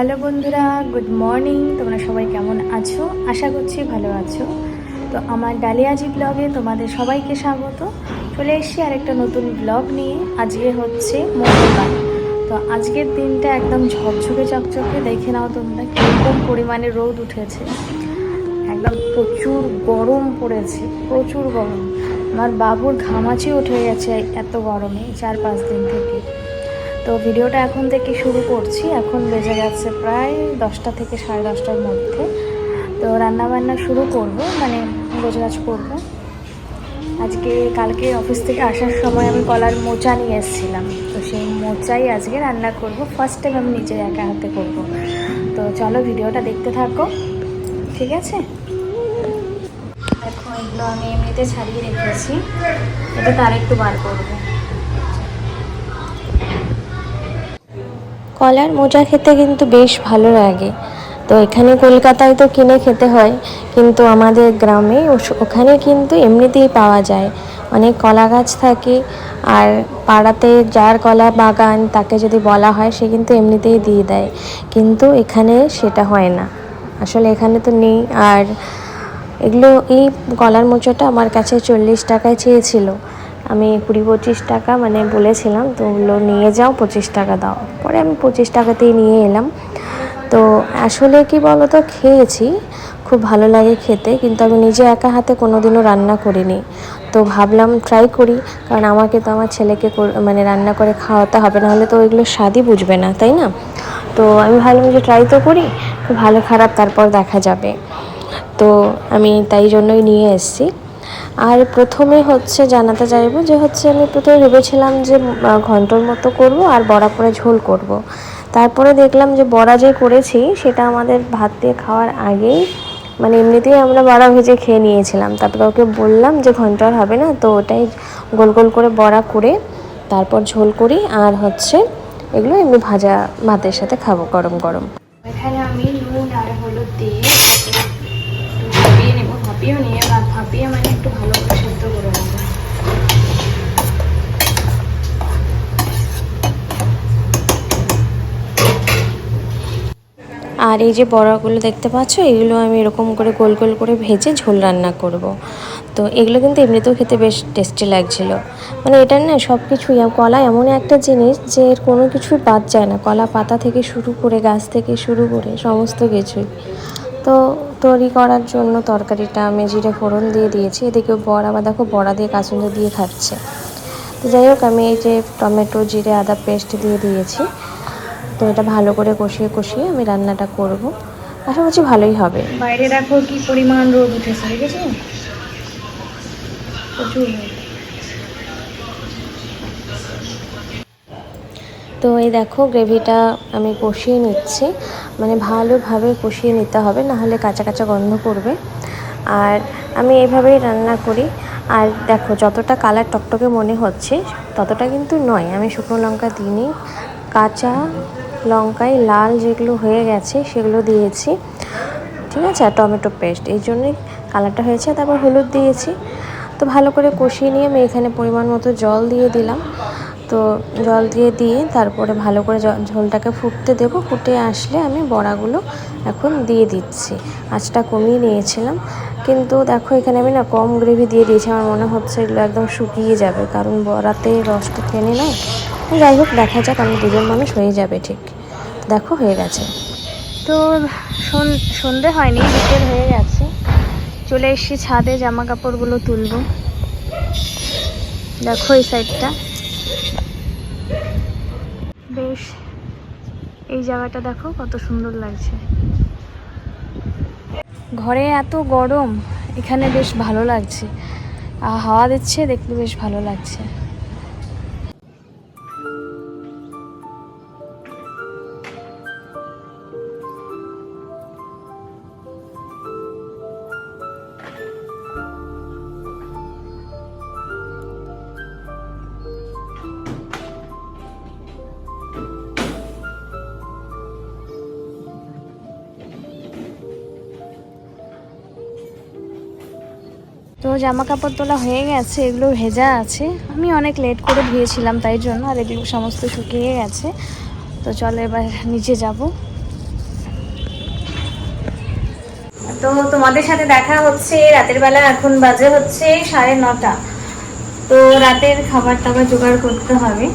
Hello বন্ধুরা, good morning. তোমরা সবাই কেমন আছো? আশা করছি ভালো আছো। তো আমার ডালিয়াজি ব্লগে তোমাদের সবাইকে স্বাগত। চলে এসেছি আরেকটা নতুন ব্লগ নিয়ে। আজকে হচ্ছে মঙ্গলবার। তো আজকের দিনটা একদম ঝকঝকে চকচকে। দেখে নাও তোমরা কীরকম পরিমাণে রোদ উঠেছে। একদম প্রচুর গরম পড়েছে, প্রচুর গরম। আমার বাবুর ঘামাচি উঠে গেছে এত গরমে 4-5 দিন থেকে। তো ভিডিওটা এখন থেকে শুরু করছি। এখন বেজে গেছে প্রায় 10টা থেকে 10:30টার মধ্যে। তো রান্নাবান্না শুরু করব, মানে গোছগাছ করব। কালকে অফিস থেকে আসার সময় আমি কলার মোচা নিয়ে এসেছিলাম। তো সেই মোচাই আজকে রান্না করব। ফার্স্ট টাইম আমি নিজে একা হাতে করব। তো চলো ভিডিওটা দেখতে থাকো, ঠিক আছে? দেখো, এগুলো আমি এমনিতে ছাড়িয়ে রেখেছি। এটা তার একটু বার করবো। কলার মোচা খেতে কিন্তু বেশ ভালো লাগে। তো এখানে কলকাতায় তো কিনে খেতে হয়, কিন্তু আমাদের গ্রামে ওখানে কিন্তু এমনিতেই পাওয়া যায়। অনেক কলা গাছ থাকে, আর পাড়াতে যার কলা বাগান তাকে যদি বলা হয় সে কিন্তু এমনিতেই দিয়ে দেয়। কিন্তু এখানে সেটা হয় না, আসলে এখানে তো নেই। আর এই কলার মোচাটা আমার কাছে 40 টাকায় চেয়েছিল। আমি 20-25 টাকা মানে বলেছিলাম, তো ওগুলো নিয়ে যাও, 25 টাকা দাও। পরে আমি 25 টাকাতেই নিয়ে এলাম। তো আসলে কি বলো তো, খেয়েছি, খুব ভালো লাগে খেতে, কিন্তু আমি নিজে একা হাতে কোনোদিনও রান্না করিনি। তো ভাবলাম ট্রাই করি, কারণ আমাকে তো আমার ছেলেকে মানে রান্না করে খাওয়াতে হবে, নাহলে তো ওইগুলো স্বাদই বুঝবে না, তাই না? তো আমি ভাবলাম যে ট্রাই তো করি, ভালো খারাপ তারপর দেখা যাবে। তো আমি তাই জন্যই নিয়ে এসেছি। আর প্রথমে জানাতে চাইবো যে আমি প্রথমে ভেবেছিলাম যে ঘন্টর মতো করব আর বড়া করে ঝোল করব। তারপরে দেখলাম যে বড়া যে করেছি সেটা আমাদের ভাত দিয়ে খাওয়ার আগেই, মানে এমনিতেই আমরা বড়া ভেজে খেয়ে নিয়েছিলাম। তারপরে ওকে বললাম যে ঘন্ট আর হবে না, তো ওটাই গোল গোল করে বড়া করে তারপর ঝোল করি। আর এগুলো এমনি ভাজা ভাতের সাথে খাবো গরম গরম। এখানে আমি নুন আর হলুদ দিয়ে ভাপিয়ে নেবো। ভাপিয়ে মানে একটু ভালো করে সেদ্ধ করে নেবো। আর এই যে বড়াগুলো দেখতে পাচ্ছ, এগুলো আমি এরকম করে গোল গোল করে ভেজে ঝোল রান্না করব। তো এগুলো কিন্তু এমনিতেও খেতে বেশ টেস্টি লাগছিল। মানে এটার না সব কিছুই, কলা এমন একটা জিনিস যে এর কোনো কিছুই বাদ যায় না। কলা পাতা থেকে শুরু করে, গাছ থেকে শুরু করে সমস্ত কিছুই। তো তৈরি করার জন্য তরকারিটা আমি জিরে ফোড়ন দিয়ে দিয়েছি। এদিকে বড়া, বা দেখো বড়া দিয়ে কাঁচুন্দা দিয়ে খাচ্ছে। তো যাই হোক, আমি এই যে টমেটো জিরে আদা পেস্ট দিয়ে দিয়েছি। তো এটা ভালো করে কষিয়ে কষিয়ে আমি রান্নাটা করব। আশা করছি ভালোই হবে। বাইরে দেখো কি পরিমাণ রোদ উঠেছে, দেখেছো? প্রচুর রোদ। তো এই দেখো, গ্রেভিটা আমি কষিয়ে নিচ্ছি, মানে ভালোভাবে কষিয়ে নিতে হবে, নাহলে কাঁচা কাঁচা গন্ধ করবে। আর আমি এইভাবেই রান্না করি। আর দেখো, যতটা কালার টকটকে মনে হচ্ছে ততটা কিন্তু নয়। আমি শুকনো লঙ্কা দিইনি, কাঁচা লঙ্কায় লাল যেগুলো হয়ে গেছে সেগুলো দিয়েছি, ঠিক আছে? আর টমেটো পেস্ট, এই জন্যই কালারটা হয়েছে। তারপর হলুদ দিয়েছি। তো ভালো করে কষিয়ে নিয়ে আমি এখানে পরিমাণ মতো জল দিয়ে দিলাম। তো জল দিয়ে তারপরে ভালো করে ঝোলটাকে ফুটতে দেবো। ফুটে আসলে আমি বড়াগুলো এখন দিয়ে দিচ্ছি। আঁচটা কমিয়ে নিয়েছিলাম, কিন্তু দেখো এখানে আমি না কম গ্রেভি দিয়ে দিয়েছি। আমার মনে হচ্ছে এগুলো একদম শুকিয়ে যাবে, কারণ বড়াতে রসটা টেনে না। যাই হোক, দেখা যাক, আমি দুজন মানুষ হয়ে যাবে ঠিক। দেখো হয়ে গেছে। তো সন্ধে হয়নি, বিকেল হয়ে গেছে। চলে এসেছি ছাদে, জামা কাপড়গুলো তুলবো। দেখো এই সাইডটা বেশ, এই জায়গাটা দেখো কত সুন্দর লাগছে। ঘরে এত গরম, এখানে বেশ ভালো লাগছে। হাওয়া দিচ্ছে, দেখতে বেশ ভালো লাগছে। তো জামা কাপড় তোলা হয়ে গেছে, এগুলো ভেজা আছে। আমি অনেক লেট করে ধুয়েছিলাম তাই জন্য, আর এগুলো সমস্ত শুকিয়ে গেছে। তো চলো এবার নিচে যাব। তো তোমাদের সাথে দেখা হচ্ছে রাতের বেলা। এখন বাজে হচ্ছে 9:30। তো রাতের খাবার টাবার জোগাড় করতে হবে।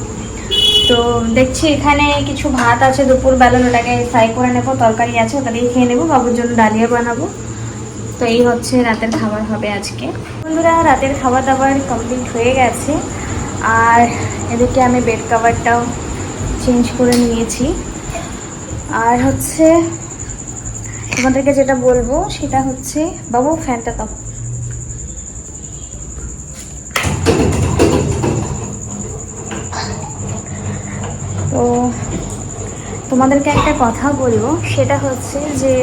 তো দেখছি এখানে কিছু ভাত আছে দুপুর বেলা, ওটাকে ফ্রাই করে নেবো, তরকারি আছে ওটা দিয়ে খেয়ে নেবো, বাবুর জন্য ডালিয়া বানাবো। তো এই হচ্ছে রাতের খাবার হবে আজকে। বন্ধুরা, রাতের খাবার দাবার কমপ্লিট হয়ে গেছে। আর এদিকে আমি বেড কভারটাও চেঞ্জ করে নিয়েছি। আর হচ্ছে তোমাদেরকে যেটা বলবো সেটা হচ্ছে, বাবু ফ্যানটা দাও। তো তোমাদেরকে একটা কথা বলবো, সেটা হচ্ছে যে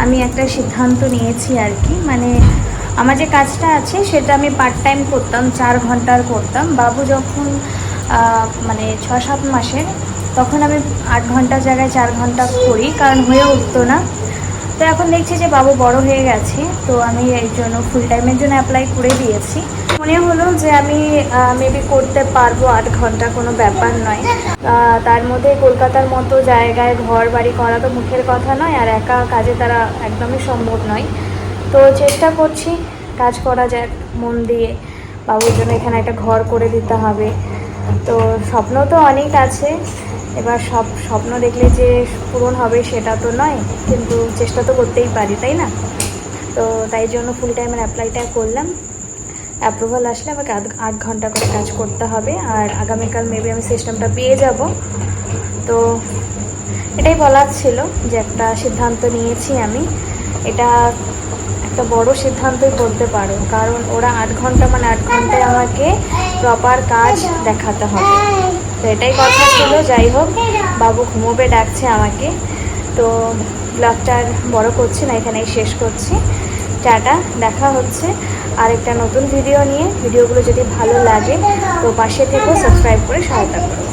আমি একটা সিদ্ধান্ত নিয়েছি আর কি। মানে আমার যে কাজটা আছে সেটা আমি পার্ট টাইম করতাম, 4 ঘন্টার করতাম। বাবু যখন মানে 6-7 মাসের, তখন আমি 8 ঘন্টার জায়গায় 4 ঘন্টা করি, কারণ হয়ে উঠতো না। তো এখন দেখছি যে বাবু বড় হয়ে গেছে, তো আমি এই জন্য ফুল টাইমের জন্য অ্যাপ্লাই করে দিয়েছি। মনে হলো যে আমি মেবি করতে পারবো 8 ঘন্টা, কোনো ব্যাপার নয়। তার মধ্যে কলকাতার মতো জায়গায় ঘর বাড়ি করা তো মুখের কথা নয়, আর একা কাজে তারা একদমই সম্ভব নয়। তো চেষ্টা করছি কাজ করা যাক মন দিয়ে। বাবুর জন্য এখানে একটা ঘর করে দিতে হবে। তো স্বপ্ন তো অনেক আছে, এবার সব স্বপ্ন দেখলে যে পূরণ হবে সেটা তো নয়, কিন্তু চেষ্টা তো করতেই পারি, তাই না? তো তাই জন্য ফুল টাইমের অ্যাপ্লাইটা করলাম। অ্যাপ্রুভাল আসলে আমাকে 8 ঘন্টা করে কাজ করতে হবে, আর আগামীকাল মেবি আমি সিস্টেমটা পেয়ে যাব। তো এটাই বলার ছিল যে একটা সিদ্ধান্ত নিয়েছি আমি। এটা একটা বড় সিদ্ধান্তই বলতে পারো, কারণ ওরা 8 ঘন্টা মানে 8 ঘন্টায় আমাকে প্রপার কাজ দেখাতে হবে। তো এটাই কথা ছিল। যাই হোক, বাবু ঘুমোবে, ডাকছে আমাকে। তো ব্লগটা বড় করছি না, এখানেই শেষ করছি। টাটা, দেখা হচ্ছে আরেকটা নতুন ভিডিও নিয়ে। ভিডিওগুলো যদি ভালো লাগে তো পাশে থেকেও সাবস্ক্রাইব করে সহায়তা করো।